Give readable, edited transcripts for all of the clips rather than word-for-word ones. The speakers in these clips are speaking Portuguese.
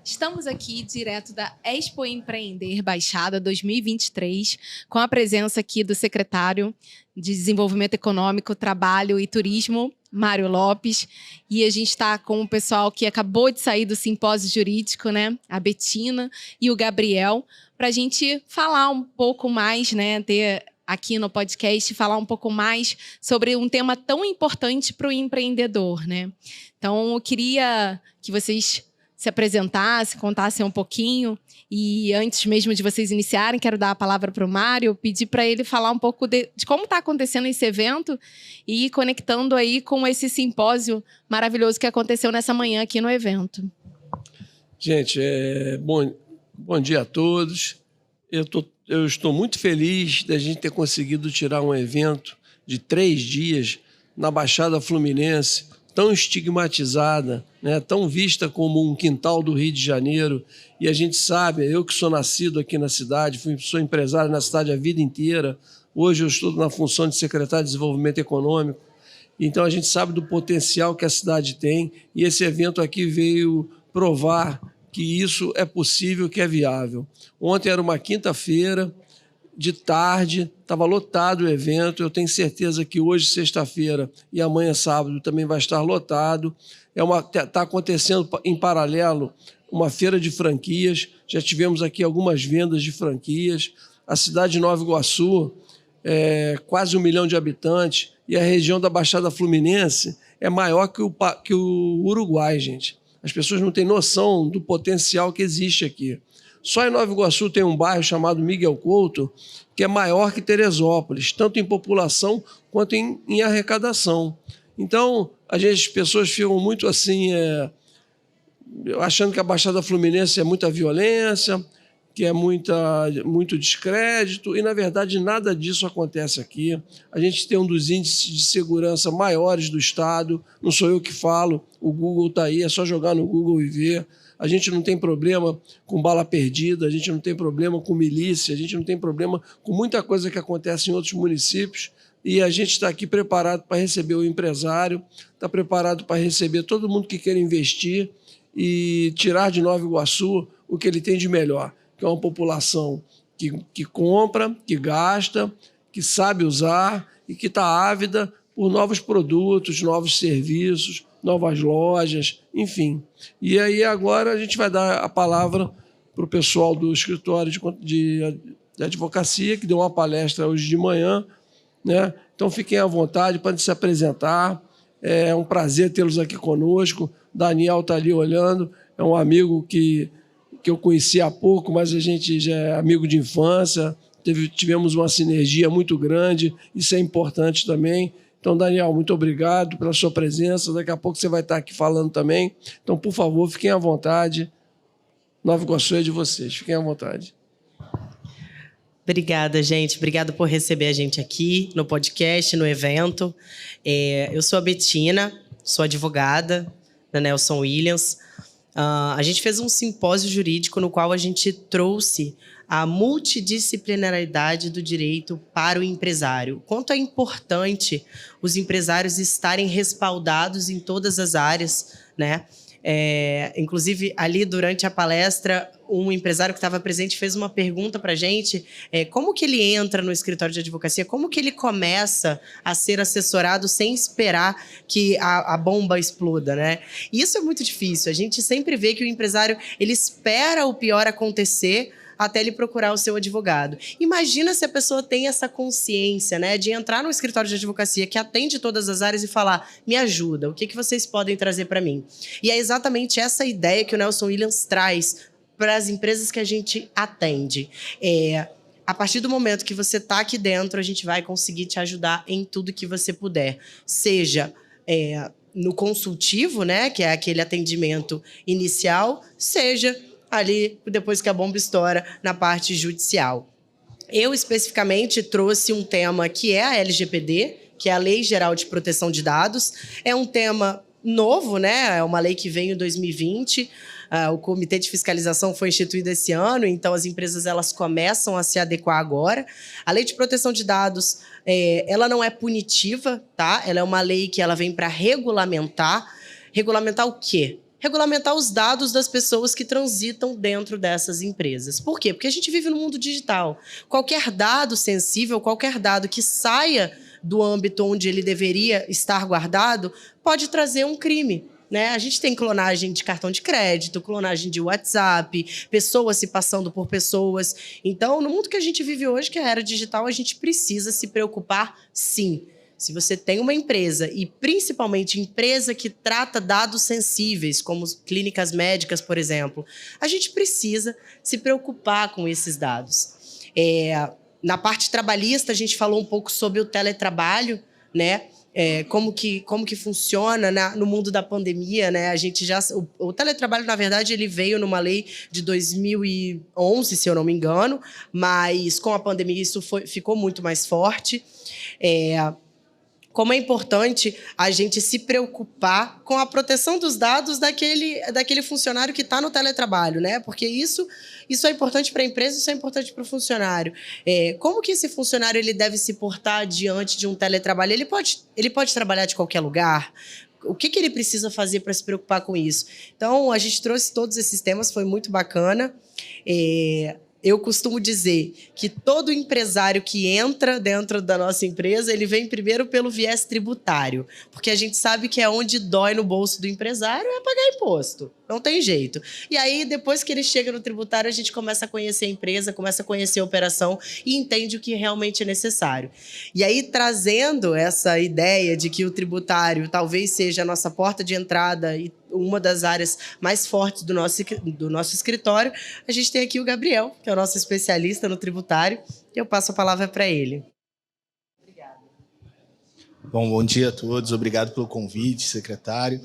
Estamos aqui direto da Expo Empreender Baixada 2023, com a presença aqui do secretário de Desenvolvimento Econômico, Trabalho e Turismo, Mário Lopes. E a gente está com o pessoal que acabou de sair do simpósio jurídico, né? A Betina e o Gabriel, para a gente falar um pouco mais, né? Ter aqui no podcast, falar um pouco mais sobre um tema tão importante para o empreendedor, né? Então, eu queria que vocês se apresentassem, contassem um pouquinho. E antes mesmo de vocês iniciarem, quero dar a palavra para o Mário, pedir para ele falar um pouco de como está acontecendo esse evento e conectando aí com esse simpósio maravilhoso que aconteceu nessa manhã aqui no evento. Gente, bom dia a todos. Eu estou muito feliz da gente ter conseguido tirar um evento de 3 dias na Baixada Fluminense, tão estigmatizada, né, tão vista como um quintal do Rio de Janeiro. E a gente sabe, eu que sou nascido aqui na cidade, sou empresário na cidade a vida inteira, hoje eu estou na função de secretário de Desenvolvimento Econômico, então a gente sabe do potencial que a cidade tem, e esse evento aqui veio provar que isso é possível, que é viável. Ontem era uma quinta-feira, de tarde, estava lotado o evento. Eu tenho certeza que hoje, sexta-feira, e amanhã, sábado, também vai estar lotado. Está acontecendo em paralelo uma feira de franquias. Já tivemos aqui algumas vendas de franquias. A cidade de Nova Iguaçu é quase 1 milhão de habitantes e a região da Baixada Fluminense é maior que o Uruguai, gente. As pessoas não têm noção do potencial que existe aqui. Só em Nova Iguaçu tem um bairro chamado Miguel Couto, que é maior que Teresópolis, tanto em população quanto em arrecadação. Então, as pessoas ficam muito assim, achando que a Baixada Fluminense é muita violência, que é muito descrédito, e, na verdade, nada disso acontece aqui. A gente tem um dos índices de segurança maiores do Estado, não sou eu que falo, o Google está aí, é só jogar no Google e ver. A gente não tem problema com bala perdida, a gente não tem problema com milícia, a gente não tem problema com muita coisa que acontece em outros municípios, e a gente está aqui preparado para receber o empresário, está preparado para receber todo mundo que quer investir e tirar de Nova Iguaçu o que ele tem de melhor, que é uma população que compra, que gasta, que sabe usar e que está ávida por novos produtos, novos serviços, novas lojas, enfim. E aí agora a gente vai dar a palavra para o pessoal do escritório de advocacia, que deu uma palestra hoje de manhã, né? Então fiquem à vontade para se apresentar. É um prazer tê-los aqui conosco. Daniel está ali olhando, é um amigo que eu conheci há pouco, mas a gente já é amigo de infância, tivemos uma sinergia muito grande, isso é importante também. Então, Daniel, muito obrigado pela sua presença. Daqui a pouco você vai estar aqui falando também. Então, por favor, fiquem à vontade. Nova Iguaçu é de vocês. Fiquem à vontade. Obrigada, gente. Obrigada por receber a gente aqui no podcast, no evento. Eu sou a Betina, sou advogada da Nelson Williams. A gente fez um simpósio jurídico no qual a gente trouxe a multidisciplinaridade do direito para o empresário. Quanto é importante os empresários estarem respaldados em todas as áreas, né? Inclusive, ali durante a palestra, um empresário que estava presente fez uma pergunta para a gente, como que ele entra no escritório de advocacia, como que ele começa a ser assessorado sem esperar que a bomba exploda, né? E isso é muito difícil, a gente sempre vê que o empresário, ele espera o pior acontecer até ele procurar o seu advogado. Imagina se a pessoa tem essa consciência, né, de entrar no escritório de advocacia que atende todas as áreas e falar, me ajuda, o que vocês podem trazer para mim? E é exatamente essa ideia que o Nelson Williams traz para as empresas que a gente atende. A partir do momento que você está aqui dentro, a gente vai conseguir te ajudar em tudo que você puder. Seja no consultivo, né, que é aquele atendimento inicial, seja ali, depois que a bomba estoura, na parte judicial. Eu, especificamente, trouxe um tema que é a LGPD, que é a Lei Geral de Proteção de Dados. É um tema novo, né? É uma lei que veio em 2020. O Comitê de Fiscalização foi instituído esse ano, então as empresas elas começam a se adequar agora. A Lei de Proteção de Dados, ela não é punitiva, tá? Ela é uma lei que ela vem para regulamentar. Regulamentar o quê? regulamentar os dados das pessoas que transitam dentro dessas empresas. Por quê? Porque a gente vive no mundo digital. Qualquer dado sensível, qualquer dado que saia do âmbito onde ele deveria estar guardado, pode trazer um crime. Né? A gente tem clonagem de cartão de crédito, clonagem de WhatsApp, pessoas se passando por pessoas. Então, no mundo que a gente vive hoje, que é a era digital, a gente precisa se preocupar, sim. Se você tem uma empresa, e principalmente empresa que trata dados sensíveis, como clínicas médicas, por exemplo, a gente precisa se preocupar com esses dados. Na parte trabalhista, a gente falou um pouco sobre o teletrabalho, né? Como que funciona no mundo da pandemia, né? A gente o teletrabalho, na verdade, ele veio numa lei de 2011, se eu não me engano, mas com a pandemia isso ficou muito mais forte. Como é importante a gente se preocupar com a proteção dos dados daquele funcionário que está no teletrabalho, né? Porque isso é importante para a empresa, isso é importante para o funcionário. Como que esse funcionário ele deve se portar diante de um teletrabalho? Ele pode trabalhar de qualquer lugar? O que ele precisa fazer para se preocupar com isso? Então, a gente trouxe todos esses temas, foi muito bacana. Eu costumo dizer que todo empresário que entra dentro da nossa empresa, ele vem primeiro pelo viés tributário, porque a gente sabe que é onde dói no bolso do empresário é pagar imposto, não tem jeito. E aí, depois que ele chega no tributário, a gente começa a conhecer a empresa, começa a conhecer a operação e entende o que realmente é necessário. E aí, trazendo essa ideia de que o tributário talvez seja a nossa porta de entrada e uma das áreas mais fortes do nosso escritório, a gente tem aqui o Gabriel, que é o nosso especialista no tributário, e eu passo a palavra para ele. Obrigada. Bom dia a todos, obrigado pelo convite, secretário.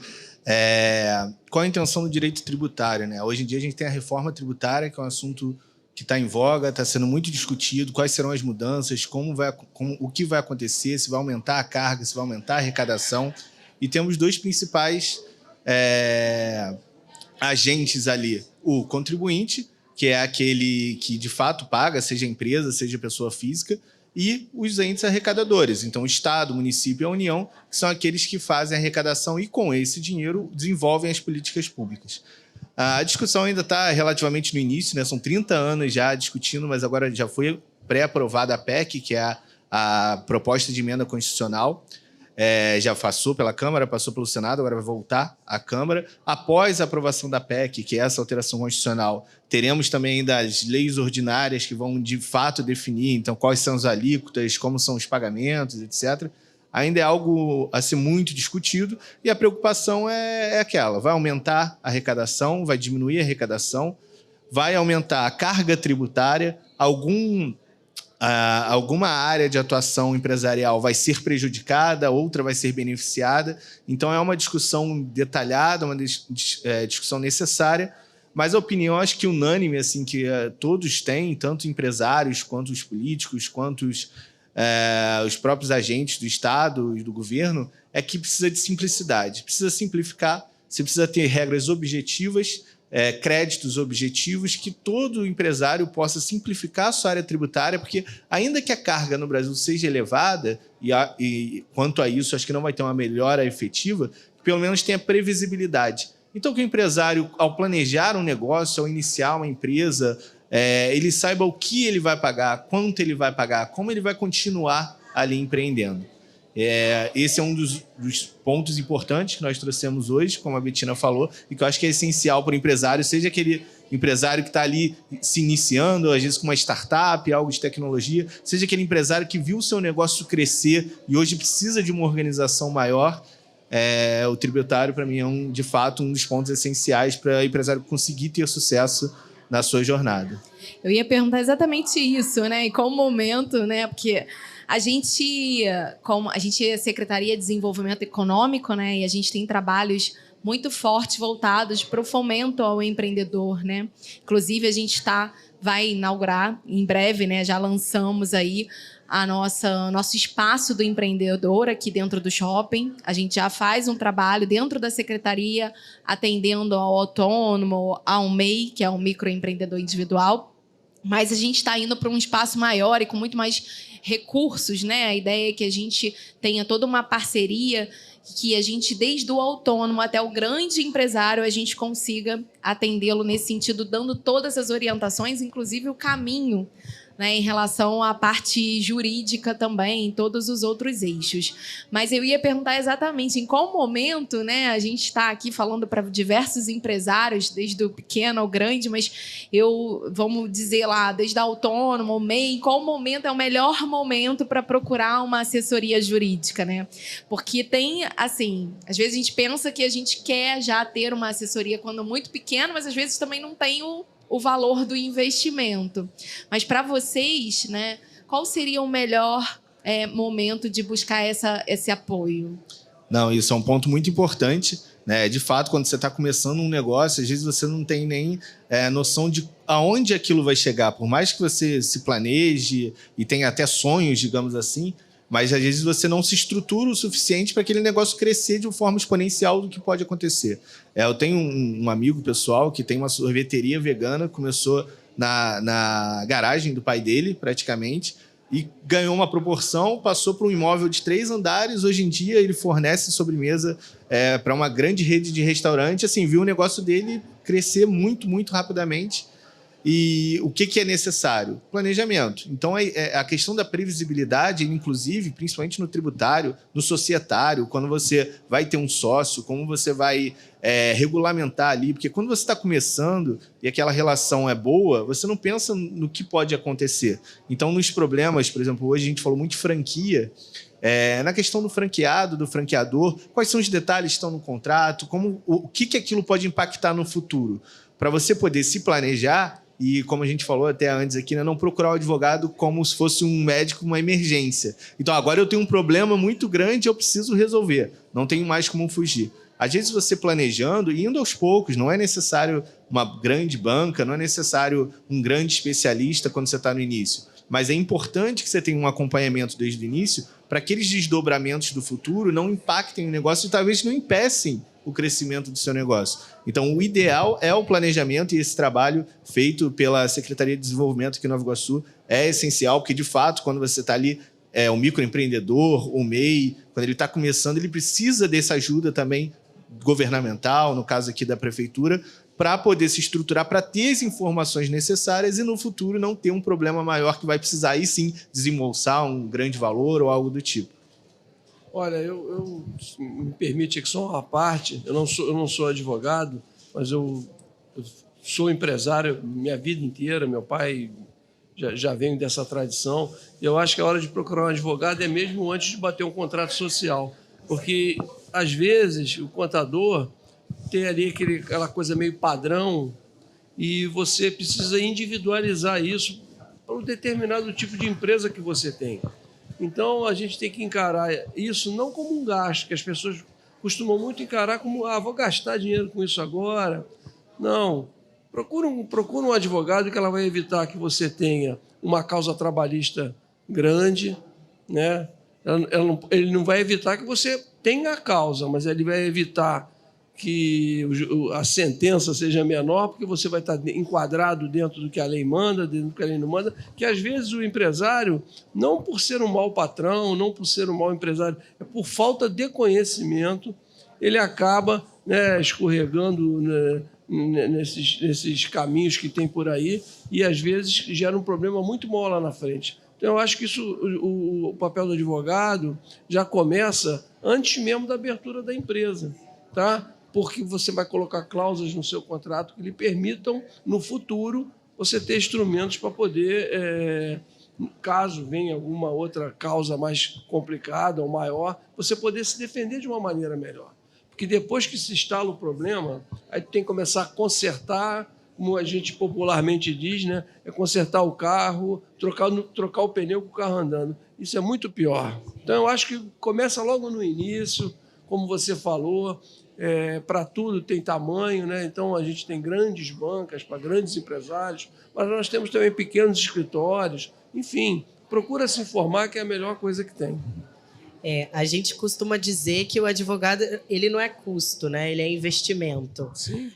Qual a intenção do direito tributário, né? Hoje em dia a gente tem a reforma tributária, que é um assunto que está em voga, está sendo muito discutido, quais serão as mudanças, o que vai acontecer, se vai aumentar a carga, se vai aumentar a arrecadação. E temos dois principais agentes ali. O contribuinte, que é aquele que de fato paga, seja empresa, seja pessoa física, e os entes arrecadadores. Então, o Estado, o município e a União, que são aqueles que fazem a arrecadação e, com esse dinheiro, desenvolvem as políticas públicas. A discussão ainda está relativamente no início, né? São 30 anos já discutindo, mas agora já foi pré-aprovada a PEC, que é a proposta de emenda constitucional. Já passou pela Câmara, passou pelo Senado, agora vai voltar à Câmara. Após a aprovação da PEC, que é essa alteração constitucional, teremos também ainda as leis ordinárias que vão, de fato, definir então, quais são as alíquotas, como são os pagamentos, etc. Ainda é algo a ser muito discutido e a preocupação é aquela: vai aumentar a arrecadação, vai diminuir a arrecadação, vai aumentar a carga tributária, alguma área de atuação empresarial vai ser prejudicada, outra vai ser beneficiada. Então, é uma discussão detalhada, uma discussão necessária, mas a opinião, acho que unânime, assim, que todos têm, tanto empresários, quanto os políticos, quanto os próprios agentes do Estado e do governo, é que precisa de simplicidade. Precisa simplificar, você precisa ter regras objetivas, créditos objetivos, que todo empresário possa simplificar a sua área tributária, porque ainda que a carga no Brasil seja elevada, e quanto a isso acho que não vai ter uma melhora efetiva, pelo menos tenha previsibilidade. Então, que o empresário, ao planejar um negócio, ao iniciar uma empresa, ele saiba o que ele vai pagar, quanto ele vai pagar, como ele vai continuar ali empreendendo. Esse é um dos pontos importantes que nós trouxemos hoje, como a Betina falou, e que eu acho que é essencial para o empresário, seja aquele empresário que está ali se iniciando, às vezes com uma startup, algo de tecnologia, seja aquele empresário que viu o seu negócio crescer e hoje precisa de uma organização maior. O tributário, para mim, é de fato um dos pontos essenciais para o empresário conseguir ter sucesso na sua jornada. Eu ia perguntar exatamente isso, né? E qual o momento, né? Porque a gente é Secretaria de Desenvolvimento Econômico, né? E a gente tem trabalhos muito fortes voltados para o fomento ao empreendedor, né? Inclusive, a gente vai inaugurar em breve, né? Já lançamos aí nosso espaço do empreendedor aqui dentro do shopping. A gente já faz um trabalho dentro da secretaria, atendendo ao autônomo, ao MEI, que é o microempreendedor individual. mas a gente está indo para um espaço maior e com muito mais recursos, né? A ideia é que a gente tenha toda uma parceria, que a gente, desde o autônomo até o grande empresário, a gente consiga atendê-lo nesse sentido, dando todas as orientações, inclusive o caminho, né, em relação à parte jurídica também, em todos os outros eixos. Mas eu ia perguntar exatamente em qual momento, né, a gente está aqui falando para diversos empresários, desde o pequeno ao grande, mas vamos dizer lá, desde a autônoma, ao MEI, em qual momento é o melhor momento para procurar uma assessoria jurídica, né? Porque tem, assim, às vezes a gente pensa que a gente quer já ter uma assessoria quando muito pequeno, mas às vezes também não tem o valor do investimento. Mas para vocês, né, qual seria o melhor momento de buscar esse apoio? Não, isso é um ponto muito importante, né? De fato, quando você está começando um negócio, às vezes você não tem nem noção de aonde aquilo vai chegar. Por mais que você se planeje e tenha até sonhos, digamos assim, mas às vezes você não se estrutura o suficiente para aquele negócio crescer de uma forma exponencial do que pode acontecer. Eu tenho um amigo pessoal que tem uma sorveteria vegana, começou na garagem do pai dele, praticamente, e ganhou uma proporção, passou para um imóvel de 3 andares. Hoje em dia ele fornece sobremesa para uma grande rede de restaurante. Assim, viu o negócio dele crescer muito, muito rapidamente. E o que é necessário? Planejamento. Então, a questão da previsibilidade, inclusive, principalmente no tributário, no societário, quando você vai ter um sócio, como você vai regulamentar ali. Porque quando você está começando e aquela relação é boa, você não pensa no que pode acontecer. Então, nos problemas, por exemplo, hoje a gente falou muito de franquia, na questão do franqueado, do franqueador, quais são os detalhes que estão no contrato, o que aquilo pode impactar no futuro, para você poder se planejar. E, como a gente falou até antes aqui, né, não procurar o advogado como se fosse um médico, uma emergência. Então, agora eu tenho um problema muito grande, eu preciso resolver. Não tenho mais como fugir. Às vezes, você planejando, indo aos poucos, não é necessário uma grande banca, não é necessário um grande especialista quando você está no início. Mas é importante que você tenha um acompanhamento desde o início para que aqueles desdobramentos do futuro não impactem o negócio e talvez não impecem o crescimento do seu negócio. Então, o ideal é o planejamento, e esse trabalho feito pela Secretaria de Desenvolvimento aqui em Nova Iguaçu é essencial, porque, de fato, quando você está ali, o microempreendedor, o MEI, quando ele está começando, ele precisa dessa ajuda também governamental, no caso aqui da prefeitura, para poder se estruturar, para ter as informações necessárias e, no futuro, não ter um problema maior que vai precisar, aí sim, desembolsar um grande valor ou algo do tipo. Olha, eu me permite aqui só uma parte. Eu não sou advogado, mas eu sou empresário minha vida inteira. Meu pai já vem dessa tradição. Eu acho que a hora de procurar um advogado é mesmo antes de bater um contrato social. Porque, às vezes, o contador tem ali aquela coisa meio padrão e você precisa individualizar isso para um determinado tipo de empresa que você tem. Então, a gente tem que encarar isso não como um gasto, que as pessoas costumam muito encarar como vou gastar dinheiro com isso agora. Não. Procura um advogado que ela vai evitar que você tenha uma causa trabalhista grande, né? Ele não vai evitar que você tenha a causa, mas ele vai evitar que a sentença seja menor, porque você vai estar enquadrado dentro do que a lei manda, dentro do que a lei não manda, que às vezes o empresário, não por ser um mau patrão, não por ser um mau empresário, é por falta de conhecimento, ele acaba, né, escorregando, né, nesses caminhos que tem por aí e às vezes gera um problema muito maior lá na frente. Então eu acho que o papel do advogado já começa antes mesmo da abertura da empresa, tá? Porque você vai colocar cláusulas no seu contrato que lhe permitam, no futuro, você ter instrumentos para poder, caso venha alguma outra causa mais complicada ou maior, você poder se defender de uma maneira melhor. Porque depois que se instala o problema, aí tem que começar a consertar, como a gente popularmente diz, né? É consertar o carro, trocar o pneu com o carro andando. Isso é muito pior. Então, eu acho que começa logo no início, como você falou, para tudo tem tamanho, né? Então, a gente tem grandes bancas para grandes empresários, mas nós temos também pequenos escritórios. Enfim, procura se informar, que é a melhor coisa que tem. A gente costuma dizer que o advogado ele não é custo, né? Ele é investimento. Sim.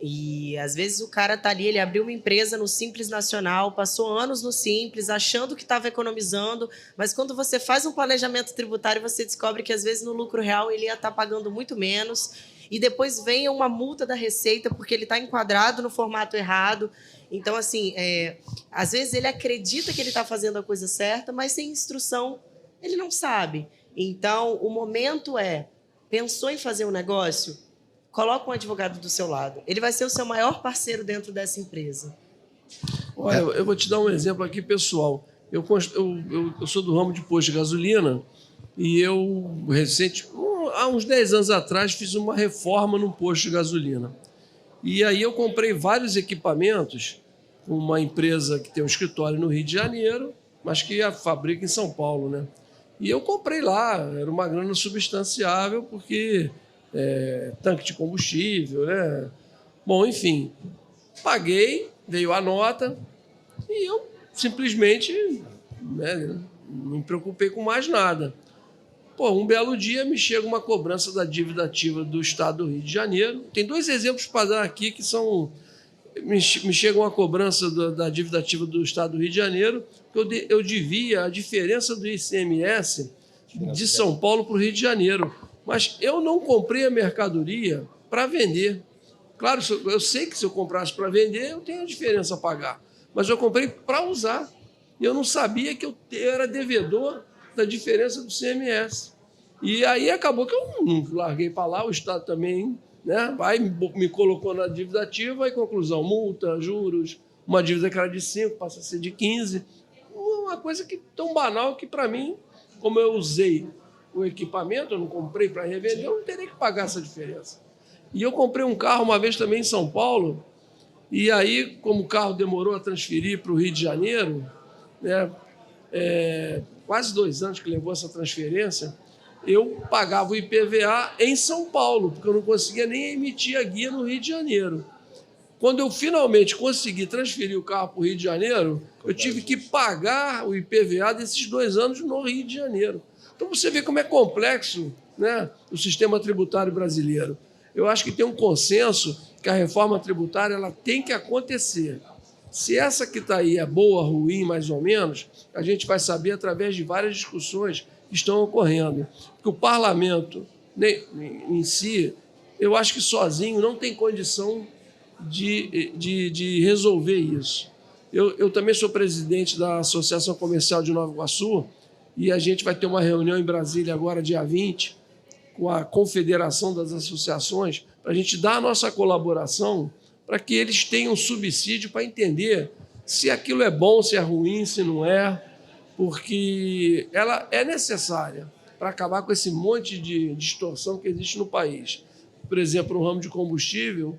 E às vezes o cara tá ali, ele abriu uma empresa no Simples Nacional, passou anos no Simples, achando que estava economizando, mas quando você faz um planejamento tributário, você descobre que às vezes no lucro real ele ia estar pagando muito menos, e depois vem uma multa da Receita porque ele está enquadrado no formato errado. Então, assim, às vezes ele acredita que ele está fazendo a coisa certa, mas sem instrução ele não sabe. Então, o momento pensou em fazer um negócio? Coloca um advogado do seu lado. Ele vai ser o seu maior parceiro dentro dessa empresa. Olha, eu vou te dar um exemplo aqui pessoal. Eu sou do ramo de posto de gasolina e há uns 10 anos atrás, fiz uma reforma num posto de gasolina. E aí eu comprei vários equipamentos com uma empresa que tem um escritório no Rio de Janeiro, mas que fabrica em São Paulo, né? E eu comprei lá, era uma grana substanciável, porque tanque de combustível, né? Bom, enfim, paguei, veio a nota e eu simplesmente, né, não me preocupei com mais nada. Pô, um belo dia me chega uma cobrança da dívida ativa do Estado do Rio de Janeiro. Tem 2 exemplos para dar aqui que são... Me chega uma cobrança da dívida ativa do Estado do Rio de Janeiro, que eu devia a diferença do ICMS de São Paulo para o Rio de Janeiro. Mas eu não comprei a mercadoria para vender. Claro, eu sei que se eu comprasse para vender, eu tenho a diferença a pagar. Mas eu comprei para usar. E eu não sabia que eu era devedor da diferença do ICMS. E aí acabou que eu não larguei para lá, o Estado também, né, me colocou na dívida ativa, e conclusão, multa, juros, uma dívida que era de 5 passa a ser de 15. Uma coisa tão banal que, para mim, como eu usei o equipamento, eu não comprei para revender, eu não teria que pagar essa diferença. E eu comprei um carro uma vez também em São Paulo, e aí, como o carro demorou a transferir para o Rio de Janeiro, né, quase 2 anos que levou essa transferência, eu pagava o IPVA em São Paulo, porque eu não conseguia nem emitir a guia no Rio de Janeiro. Quando eu finalmente consegui transferir o carro para o Rio de Janeiro, eu tive que pagar o IPVA desses 2 anos no Rio de Janeiro. Então você vê como é complexo, né, o sistema tributário brasileiro. Eu acho que tem um consenso que a reforma tributária ela tem que acontecer. Se essa que está aí é boa, ruim, mais ou menos, a gente vai saber através de várias discussões que estão ocorrendo. Porque o parlamento, em si, eu acho que sozinho não tem condição de resolver isso. Eu também sou presidente da Associação Comercial de Nova Iguaçu e a gente vai ter uma reunião em Brasília agora, dia 20, com a Confederação das Associações, para a gente dar a nossa colaboração para que eles tenham subsídio para entender se aquilo é bom, se é ruim, se não é, porque ela é necessária para acabar com esse monte de distorção que existe no país. Por exemplo, no ramo de combustível,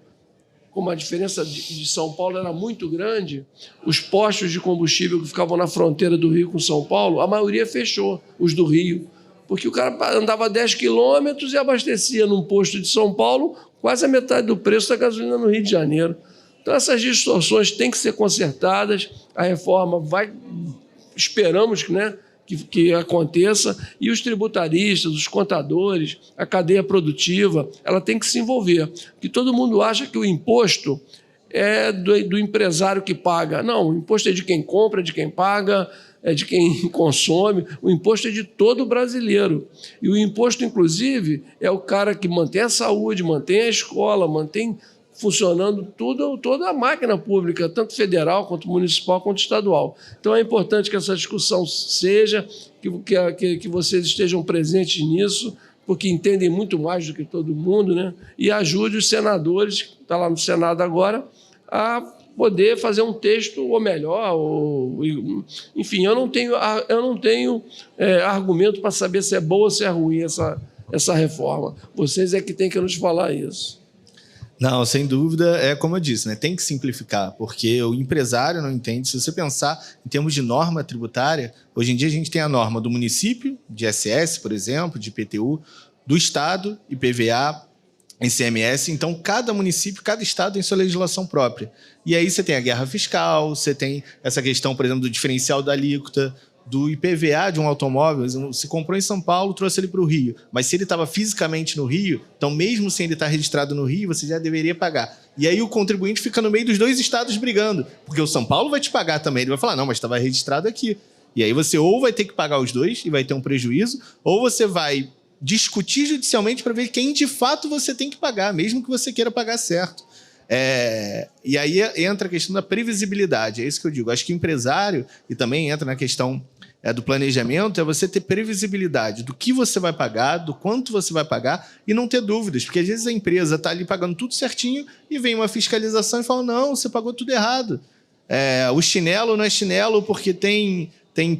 como a diferença de São Paulo era muito grande, os postos de combustível que ficavam na fronteira do Rio com São Paulo, a maioria fechou, os do Rio, porque o cara andava 10 quilômetros e abastecia num posto de São Paulo quase a metade do preço da gasolina no Rio de Janeiro. Então, essas distorções têm que ser consertadas, a reforma esperamos, né, que aconteça, e os tributaristas, os contadores, a cadeia produtiva, ela tem que se envolver. Porque todo mundo acha que o imposto é do empresário que paga. Não, o imposto é de quem compra, é de quem paga, é de quem consome. O imposto é de todo brasileiro. E o imposto, inclusive, é o cara que mantém a saúde, mantém a escola, mantém funcionando toda a máquina pública, tanto federal, quanto municipal, quanto estadual. Então, é importante que essa discussão seja, que vocês estejam presentes nisso, porque entendem muito mais do que todo mundo, né? E ajude os senadores, que estão lá no Senado agora, a poder fazer um texto ou melhor. Enfim, eu não tenho argumento para saber se é boa ou se é ruim essa reforma. Vocês é que têm que nos falar isso. Não, sem dúvida, é como eu disse, né? Tem que simplificar, porque o empresário não entende. Se você pensar em termos de norma tributária, hoje em dia a gente tem a norma do município, de ISS, por exemplo, de IPTU, do Estado, IPVA, ICMS. Então, cada município, cada estado tem sua legislação própria. E aí você tem a guerra fiscal, você tem essa questão, por exemplo, do diferencial da alíquota, do IPVA de um automóvel. Se comprou em São Paulo, trouxe ele para o Rio. Mas se ele estava fisicamente no Rio, então mesmo sem ele estar registrado no Rio, você já deveria pagar. E aí o contribuinte fica no meio dos dois estados brigando, porque o São Paulo vai te pagar também. Ele vai falar, não, mas estava registrado aqui. E aí você ou vai ter que pagar os dois e vai ter um prejuízo, ou você vai discutir judicialmente para ver quem de fato você tem que pagar, mesmo que você queira pagar certo. E aí entra a questão da previsibilidade, é isso que eu digo. Acho que o empresário, e também entra na questão do planejamento, é você ter previsibilidade do que você vai pagar, do quanto você vai pagar e não ter dúvidas, porque às vezes a empresa está ali pagando tudo certinho e vem uma fiscalização e fala, não, você pagou tudo errado. O chinelo não é chinelo porque tem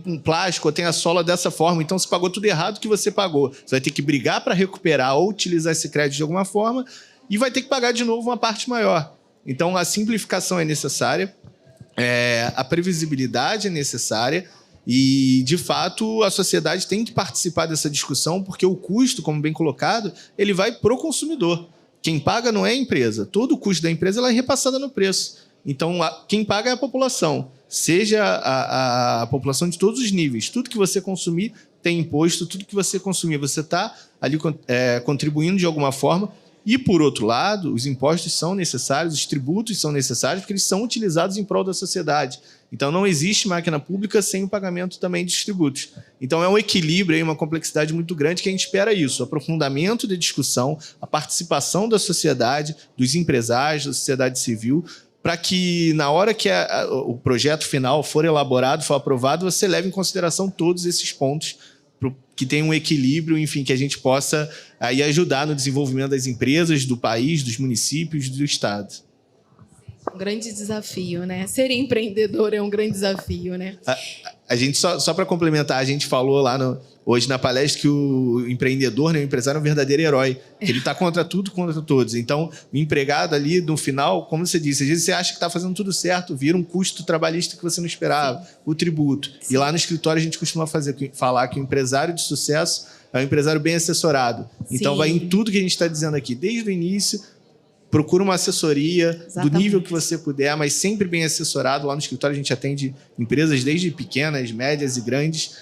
um plástico, ou tem a sola dessa forma, então você pagou tudo errado que você pagou. Você vai ter que brigar para recuperar ou utilizar esse crédito de alguma forma e vai ter que pagar de novo uma parte maior. Então, a simplificação é necessária, a previsibilidade é necessária e, de fato, a sociedade tem que participar dessa discussão porque o custo, como bem colocado, ele vai para o consumidor. Quem paga não é a empresa. Todo o custo da empresa ela é repassado no preço. Então, quem paga é a população. Seja a população de todos os níveis. Tudo que você consumir tem imposto, tudo que você consumir, você está ali contribuindo de alguma forma. E, por outro lado, os impostos são necessários, os tributos são necessários, porque eles são utilizados em prol da sociedade. Então, não existe máquina pública sem o pagamento também dos tributos. Então, é um equilíbrio, uma complexidade muito grande que a gente espera isso, o aprofundamento da discussão, a participação da sociedade, dos empresários, da sociedade civil, para que, na hora que o projeto final for elaborado, for aprovado, você leve em consideração todos esses pontos, que tem um equilíbrio, enfim, que a gente possa aí ajudar no desenvolvimento das empresas, do país, dos municípios, do Estado. Um grande desafio, né? Ser empreendedor é um grande desafio, né? A gente, só para complementar, a gente falou lá hoje na palestra que o empreendedor, né, o empresário é um verdadeiro herói, que ele está contra tudo, contra todos. Então, o empregado ali, no final, como você disse, às vezes você acha que está fazendo tudo certo, vira um custo trabalhista que você não esperava, o tributo. Sim. E lá no escritório a gente costuma falar que o empresário de sucesso é um empresário bem assessorado. Então, vai em tudo que a gente está dizendo aqui, desde o início. Procura uma assessoria do nível que você puder, mas sempre bem assessorado. Lá no escritório a gente atende empresas desde pequenas, médias e grandes,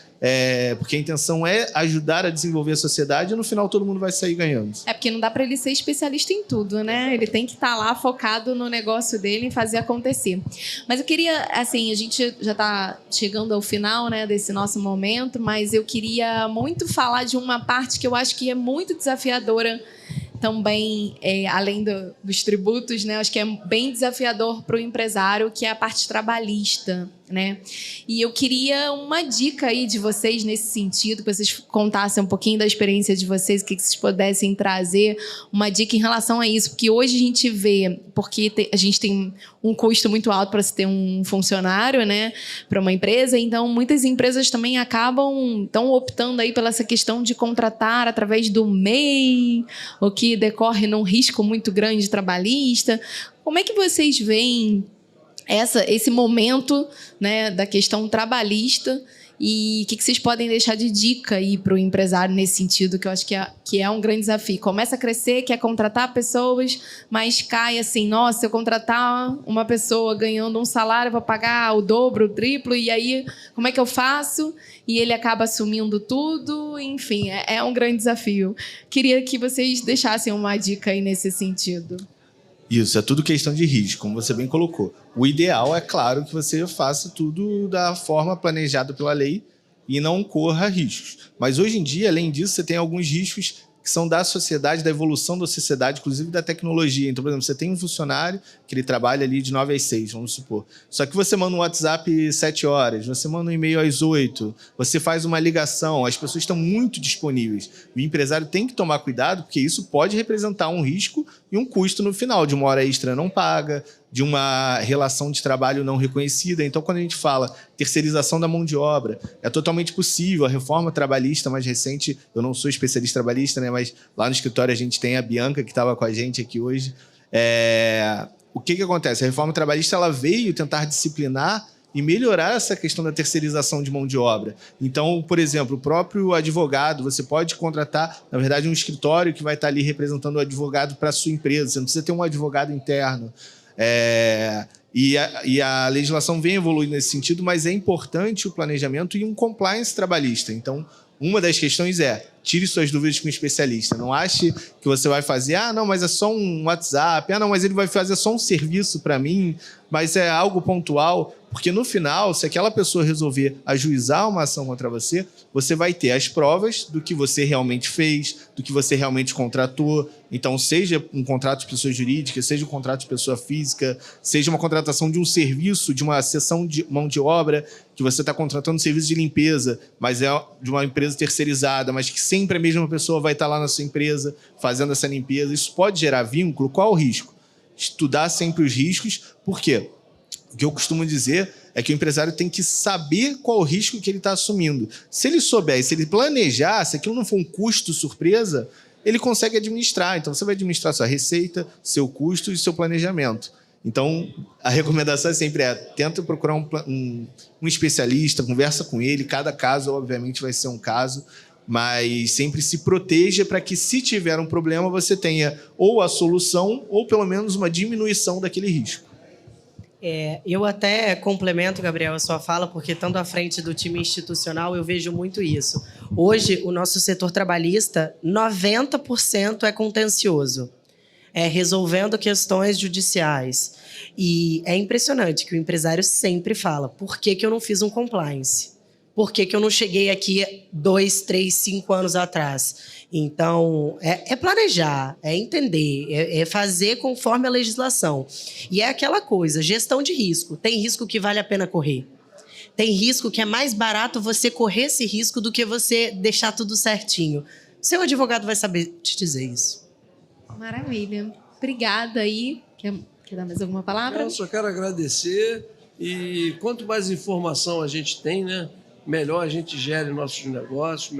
porque a intenção é ajudar a desenvolver a sociedade e no final todo mundo vai sair ganhando. Porque não dá para ele ser especialista em tudo, né? Ele tem que estar lá focado no negócio dele e fazer acontecer. Mas eu queria, assim, a gente já está chegando ao final, né, desse nosso momento, mas eu queria muito falar de uma parte que eu acho que é muito desafiadora também, além dos tributos, né? Acho que é bem desafiador para o empresário, que é a parte trabalhista, né? E eu queria uma dica aí de vocês nesse sentido, que vocês contassem um pouquinho da experiência de vocês, o que vocês pudessem trazer, uma dica em relação a isso, porque hoje a gente vê, porque a gente tem um custo muito alto para se ter um funcionário, né, para uma empresa, então muitas empresas também estão optando aí pela essa questão de contratar através do MEI, o que decorre num risco muito grande trabalhista. Como é que vocês veem esse momento, né, da questão trabalhista e o que vocês podem deixar de dica aí para o empresário nesse sentido, que eu acho que é um grande desafio. Começa a crescer, quer contratar pessoas, mas cai assim, nossa, se eu contratar uma pessoa ganhando um salário, eu vou pagar o dobro, o triplo, e aí como é que eu faço? E ele acaba assumindo tudo, enfim, é um grande desafio. Queria que vocês deixassem uma dica aí nesse sentido. Isso, é tudo questão de risco, como você bem colocou. O ideal é, claro, que você faça tudo da forma planejada pela lei e não corra riscos. Mas hoje em dia, além disso, você tem alguns riscos que são da sociedade, da evolução da sociedade, inclusive da tecnologia. Então, por exemplo, você tem um funcionário que ele trabalha ali de 9 às 6, vamos supor. Só que você manda um WhatsApp 7 horas, você manda um e-mail às 8, você faz uma ligação, as pessoas estão muito disponíveis. O empresário tem que tomar cuidado, porque isso pode representar um risco e um custo no final, de uma hora extra não paga, de uma relação de trabalho não reconhecida. Então, quando a gente fala terceirização da mão de obra, é totalmente possível. A reforma trabalhista mais recente, eu não sou especialista trabalhista, né, mas lá no escritório a gente tem a Bianca, que estava com a gente aqui hoje. O que acontece? A reforma trabalhista ela veio tentar disciplinar e melhorar essa questão da terceirização de mão de obra. Então, por exemplo, o próprio advogado, você pode contratar, na verdade, um escritório que vai estar ali representando o advogado para a sua empresa. Você não precisa ter um advogado interno. E a legislação vem evoluindo nesse sentido, mas é importante o planejamento e um compliance trabalhista. Então, uma das questões é: tire suas dúvidas com um especialista. Não ache que você vai fazer, não, mas é só um WhatsApp, não, mas ele vai fazer só um serviço para mim, mas é algo pontual. Porque no final, se aquela pessoa resolver ajuizar uma ação contra você, você vai ter as provas do que você realmente fez, do que você realmente contratou. Então, seja um contrato de pessoa jurídica, seja um contrato de pessoa física, seja uma contratação de um serviço, de uma sessão de mão de obra, que você está contratando um serviço de limpeza, mas é de uma empresa terceirizada, mas que sempre a mesma pessoa vai estar lá na sua empresa fazendo essa limpeza. Isso pode gerar vínculo. Qual o risco? Estudar sempre os riscos. Por quê? O que eu costumo dizer é que o empresário tem que saber qual o risco que ele está assumindo. Se ele souber, se ele planejar, se aquilo não for um custo surpresa, ele consegue administrar. Então, você vai administrar sua receita, seu custo e seu planejamento. Então, a recomendação sempre tenta procurar um especialista, conversa com ele. Cada caso, obviamente, vai ser um caso, mas sempre se proteja para que, se tiver um problema, você tenha ou a solução ou, pelo menos, uma diminuição daquele risco. Eu até complemento, Gabriel, a sua fala, porque estando à frente do time institucional, eu vejo muito isso. Hoje, o nosso setor trabalhista, 90% é contencioso, resolvendo questões judiciais. E é impressionante que o empresário sempre fala: por que eu não fiz um compliance? Por que eu não cheguei aqui 2, 3, 5 anos atrás? Então, é planejar, é entender, é fazer conforme a legislação. E é aquela coisa, gestão de risco. Tem risco que vale a pena correr. Tem risco que é mais barato você correr esse risco do que você deixar tudo certinho. Seu advogado vai saber te dizer isso. Maravilha. Obrigada aí. Quer dar mais alguma palavra? Eu só quero agradecer, e quanto mais informação a gente tem, né, melhor a gente gere nossos negócios,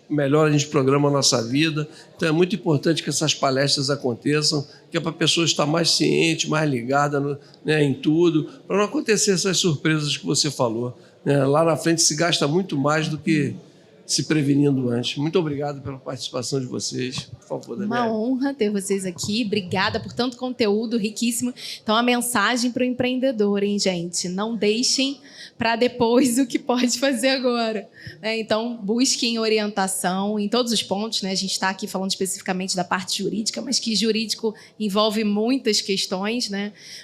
melhor a gente programa a nossa vida. Então é muito importante que essas palestras aconteçam, que é para a pessoa estar mais ciente, mais ligada em tudo, para não acontecer essas surpresas que você falou. Lá na frente se gasta muito mais do que se prevenindo antes. Muito obrigado pela participação de vocês. Por favor, Daniela. Uma honra ter vocês aqui. Obrigada por tanto conteúdo riquíssimo. Então, a mensagem para o empreendedor, hein, gente? Não deixem para depois o que pode fazer agora. Então, busquem orientação em todos os pontos. A gente está aqui falando especificamente da parte jurídica, mas que jurídico envolve muitas questões,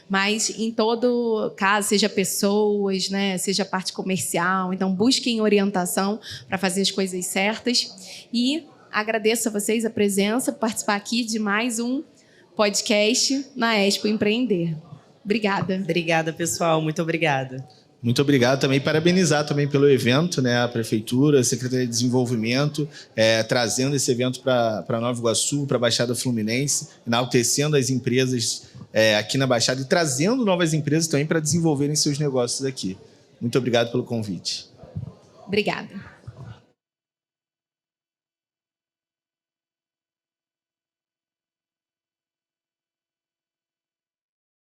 mas em todo caso, seja pessoas, seja parte comercial. Então, busquem orientação para fazer as coisas certas. E agradeço a vocês a presença, participar aqui de mais um podcast na Expo Empreender. Obrigada. Obrigada, pessoal. Muito obrigada. Muito obrigado também, parabenizar também pelo evento, a Prefeitura, a Secretaria de Desenvolvimento, trazendo esse evento para Nova Iguaçu, para a Baixada Fluminense, enaltecendo as empresas aqui na Baixada e trazendo novas empresas também para desenvolverem seus negócios aqui. Muito obrigado pelo convite. Obrigada.